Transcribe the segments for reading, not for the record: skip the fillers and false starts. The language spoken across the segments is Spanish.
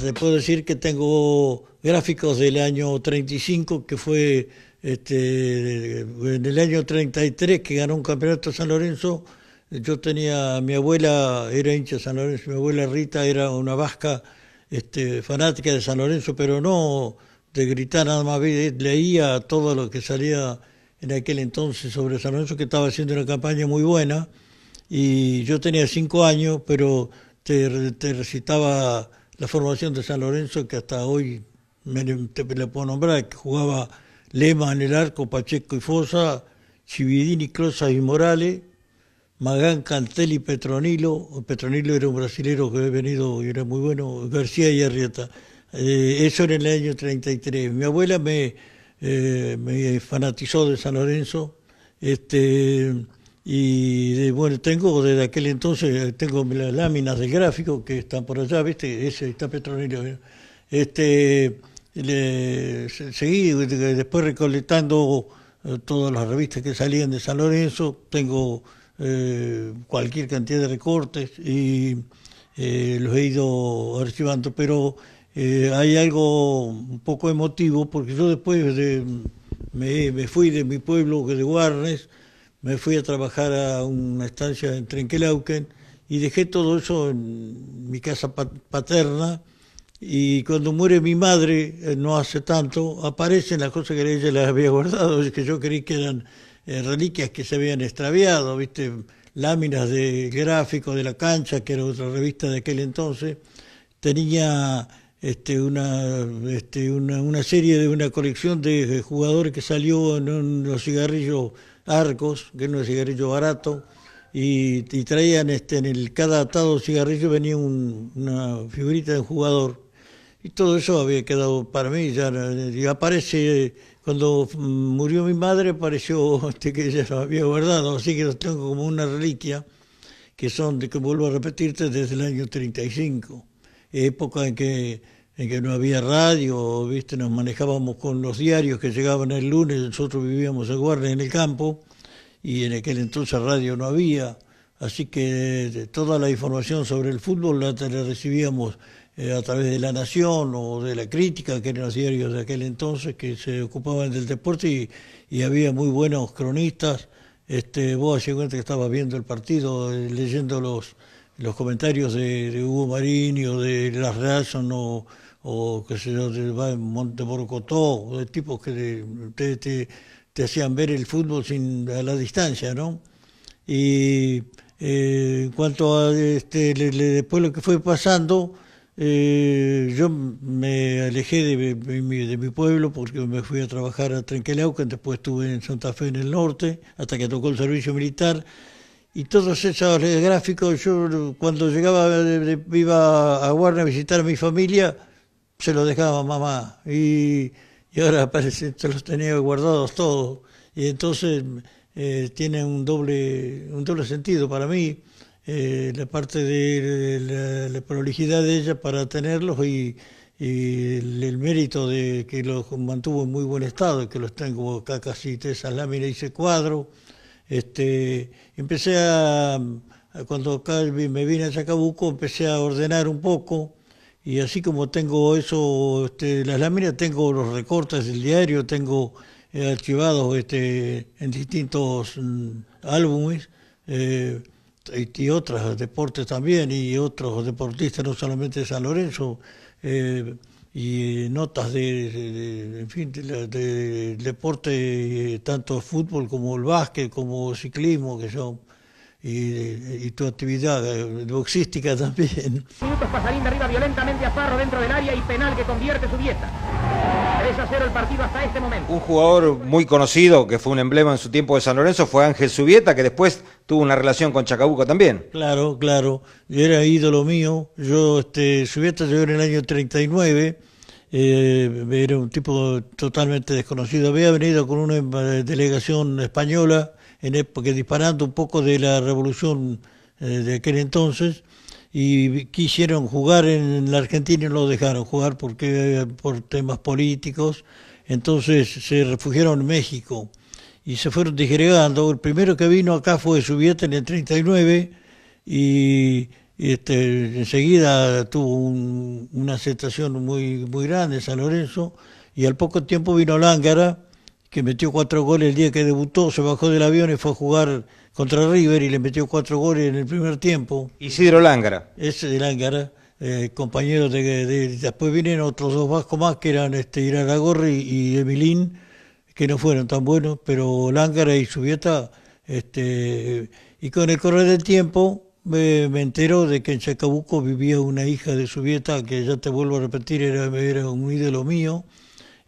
te puedo decir que tengo gráficos del año 35, que fue en el año 33 que ganó un campeonato San Lorenzo. Yo tenía, mi abuela era hincha de San Lorenzo, mi abuela Rita era una vasca fanática de San Lorenzo, pero no de gritar nada más, leía todo lo que salía en aquel entonces sobre San Lorenzo, que estaba haciendo una campaña muy buena, y yo tenía 5 años, pero te recitaba la formación de San Lorenzo, que hasta hoy te la puedo nombrar, que jugaba Lema en el arco, Pacheco y Fosa, Chividini, Closa y Morales, Magán, Cantelli, Petronilo. Petronilo era un brasilero que había venido y era muy bueno, García y Arrieta. Eso era en el año 33. Mi abuela me fanatizó de San Lorenzo, bueno, tengo desde aquel entonces, tengo las láminas del gráfico que están por allá, ¿viste? Ese está Petronilo. Seguí después recolectando todas las revistas que salían de San Lorenzo, tengo cualquier cantidad de recortes y los he ido archivando, pero hay algo un poco emotivo, porque yo después me fui de mi pueblo, de Guarnes, me fui a trabajar a una estancia en Trenquelauquen y dejé todo eso en mi casa paterna, y cuando muere mi madre, no hace tanto, aparecen las cosas que ella las había guardado, que yo creí que eran reliquias que se habían extraviado, ¿viste? Láminas de gráfico de La Cancha, que era otra revista de aquel entonces. Tenía una serie de una colección de jugadores que salió en unos cigarrillos Arcos, que era un cigarrillo barato, y traían cada atado cigarrillo venía una figurita de un jugador, y todo eso había quedado para mí. Y aparece, cuando murió mi madre, apareció que ella lo había guardado, así que los tengo como una reliquia, que son, de que vuelvo a repetirte, desde el año 35, época en que no había radio, ¿viste? Nos manejábamos con los diarios que llegaban el lunes, nosotros vivíamos en Guardia, en el campo, y en aquel entonces radio no había, así que toda la información sobre el fútbol la recibíamos a través de La Nación o de La Crítica, que eran los diarios de aquel entonces que se ocupaban del deporte, y había muy buenos cronistas. Vos hacías cuenta que estabas viendo el partido, leyendo los comentarios de Hugo Marini o de Las Razón o qué sé yo, de Montemorocotó, de tipos que te hacían ver el fútbol a la distancia, ¿no? Y en cuanto a después lo que fue pasando, yo me alejé de mi pueblo porque me fui a trabajar a Trenquelauquen, después estuve en Santa Fe en el norte, hasta que tocó el servicio militar. Y todos esos gráficos, yo cuando iba a Guardia a visitar a mi familia, se los dejaba a mamá. Y ahora parece que los tenía guardados todos. Y entonces tiene un doble sentido para mí, la parte de la prolijidad de ella para tenerlos, y el mérito de que los mantuvo en muy buen estado, que los tengo acá casi esas láminas, hice cuadro. Empecé cuando acá me vine a Chacabuco, empecé a ordenar un poco, y así como tengo eso, las láminas, tengo los recortes del diario, tengo archivados en distintos álbumes, y otros deportes también, y otros deportistas, no solamente de San Lorenzo, y notas en fin, de deporte, tanto fútbol como el básquet, como ciclismo, que son, y tu actividad boxística también. Minutos, Pasarín derriba violentamente a Farro dentro del área y penal que convierte Subieta. 3-0 el partido hasta este momento. Un jugador muy conocido, que fue un emblema en su tiempo de San Lorenzo, fue Ángel Subieta, que después tuvo una relación con Chacabuco también. Claro, era ídolo mío. Subieta llegó en el año 39, era un tipo totalmente desconocido, había venido con una delegación española, en época, disparando un poco de la revolución de aquel entonces, y quisieron jugar en la Argentina y no lo dejaron jugar por temas políticos. Entonces se refugiaron en México y se fueron disgregando. El primero que vino acá fue Subieta en el 39, y enseguida tuvo una aceptación muy grande en San Lorenzo, y al poco tiempo vino Lángara, que metió 4 goles el día que debutó, se bajó del avión y fue a jugar contra River y le metió 4 goles en el primer tiempo. Isidro Lángara. Ese de Lángara, compañeros después vinieron otros 2 vascos más, que eran Iraragorri y Emilín, que no fueron tan buenos, pero Lángara y Subieta, y con el correr del tiempo me entero de que en Chacabuco vivía una hija de Subieta, que ya te vuelvo a repetir, era un ídolo mío.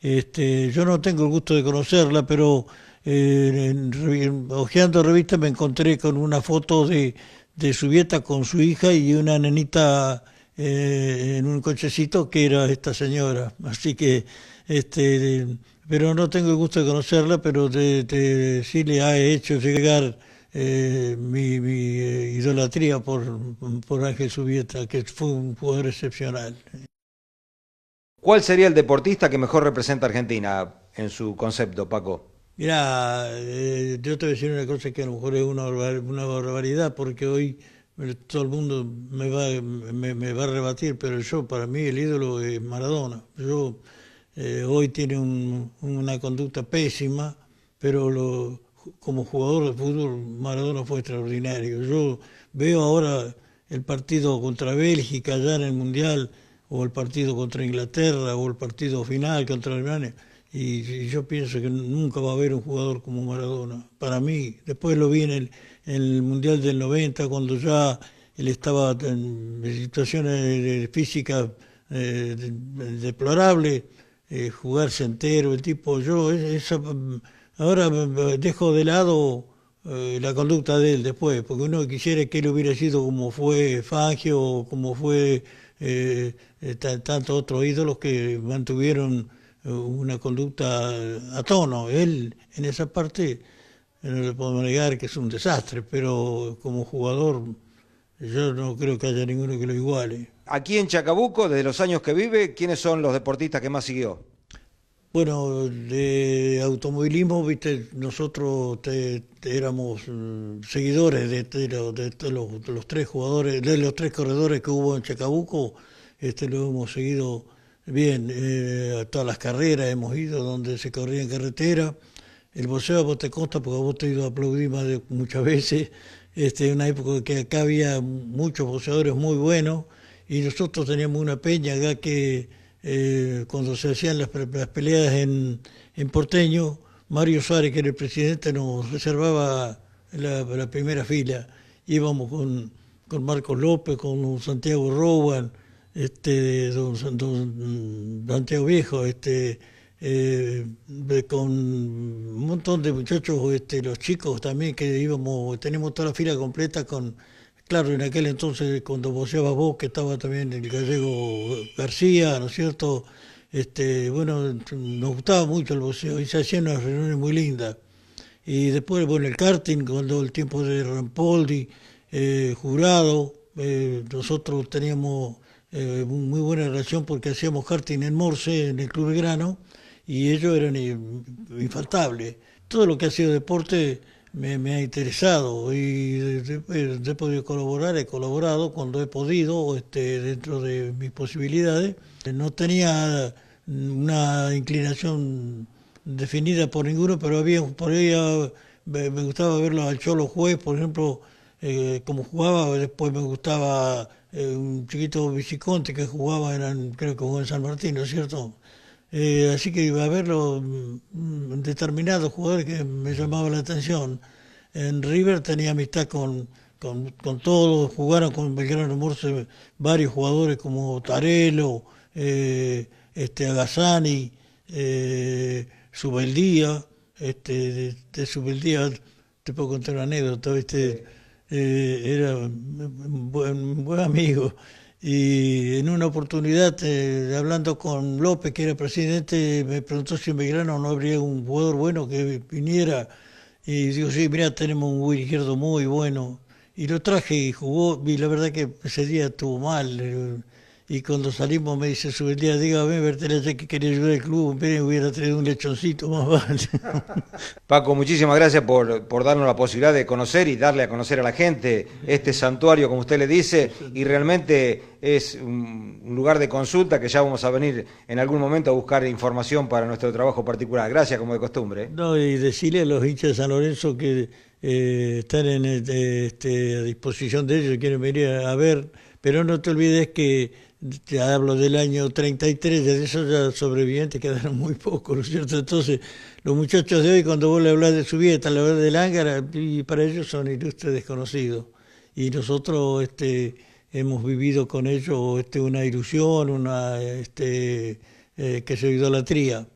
Yo no tengo el gusto de conocerla, pero hojeando revistas me encontré con una foto de Subieta con su hija y una nenita en un cochecito que era esta señora. Así que, pero no tengo el gusto de conocerla, pero sí le ha hecho llegar mi idolatría por Ángel Subieta, que fue un jugador excepcional. ¿Cuál sería el deportista que mejor representa a Argentina en su concepto, Paco? Mira, yo te voy a decir una cosa que a lo mejor es una barbaridad, porque hoy todo el mundo me va a rebatir, pero para mí el ídolo es Maradona. Hoy tiene una conducta pésima, pero como jugador de fútbol Maradona fue extraordinario. Yo veo ahora el partido contra Bélgica allá en el Mundial, o el partido contra Inglaterra, o el partido final contra Alemania, y yo pienso que nunca va a haber un jugador como Maradona. Para mí, después lo vi en el Mundial del 90, cuando ya él estaba en situaciones físicas deplorables, jugarse entero, el tipo, ahora dejo de lado la conducta de él después, porque uno quisiera que él hubiera sido como fue Fangio, o como fue tantos otros ídolos que mantuvieron una conducta a tono. Él, en esa parte, no le podemos negar que es un desastre, pero como jugador yo no creo que haya ninguno que lo iguale. Aquí en Chacabuco, desde los años que vive, ¿quiénes son los deportistas que más siguió? Bueno, de automovilismo, viste, nosotros éramos seguidores de los 3 jugadores, de los 3 corredores que hubo en Chacabuco. Lo hemos seguido bien, a todas las carreras hemos ido donde se corría en carretera. El boxeo a vos te consta, porque a vos te he ido a aplaudir muchas veces. En una época que acá había muchos boxeadores muy buenos, y nosotros teníamos una peña acá que cuando se hacían las peleas en Porteño, Mario Suárez, que era el presidente, nos reservaba la primera fila. Íbamos con Marcos López, con Santiago Rowan, don Santiago Viejo, con un montón de muchachos, los chicos también, que teníamos toda la fila completa claro, en aquel entonces cuando boxeabas vos, que estaba también el gallego García, ¿no es cierto? Bueno, nos gustaba mucho el boxeo y se hacían unas reuniones muy lindas. Y después, bueno, el karting, cuando el tiempo de Rampoldi, Jurado, nosotros teníamos muy buena relación porque hacíamos karting en Morse, en el Club Belgrano, y ellos eran infaltables. Todo lo que ha sido deporte me ha interesado, y he podido colaborar, he colaborado cuando he podido, dentro de mis posibilidades. No tenía una inclinación definida por ninguno, pero por ahí me gustaba verlo al Cholo Juez, por ejemplo, como jugaba. Después me gustaba un chiquito Viciconte que jugaba, creo que jugó en San Martín, ¿no es cierto? Así que iba a verlo determinados jugadores que me llamaban la atención. En River tenía amistad con todos, jugaron con Belgrano Morse varios jugadores como Tarelo, Agassani, Subeldía. De Subeldía te puedo contar una anécdota, era un buen amigo. Y en una oportunidad, hablando con López, que era presidente, me preguntó si en Belgrano no habría un jugador bueno que viniera. Y digo, sí, mirá, tenemos un Willy Izquierdo muy bueno. Y lo traje y jugó, y la verdad que ese día estuvo mal. y cuando salimos me dice Subeldía, dígame, Bertelete, que quería ayudar al club, me hubiera traído un lechoncito más vale. Paco, muchísimas gracias por darnos la posibilidad de conocer y darle a conocer a la gente este santuario, como usted le dice, y realmente es un lugar de consulta que ya vamos a venir en algún momento a buscar información para nuestro trabajo particular. Gracias, como de costumbre. No, y decirle a los hinchas de San Lorenzo que están a disposición de ellos, quieren venir a ver, pero no te olvides que te hablo del año 33, de esos ya sobrevivientes quedaron muy pocos, ¿no es cierto? Entonces, los muchachos de hoy, cuando vos le hablas de Subieta, le hablas del Ángara, y para ellos son ilustres desconocidos. Y nosotros hemos vivido con ellos una ilusión, que es idolatría.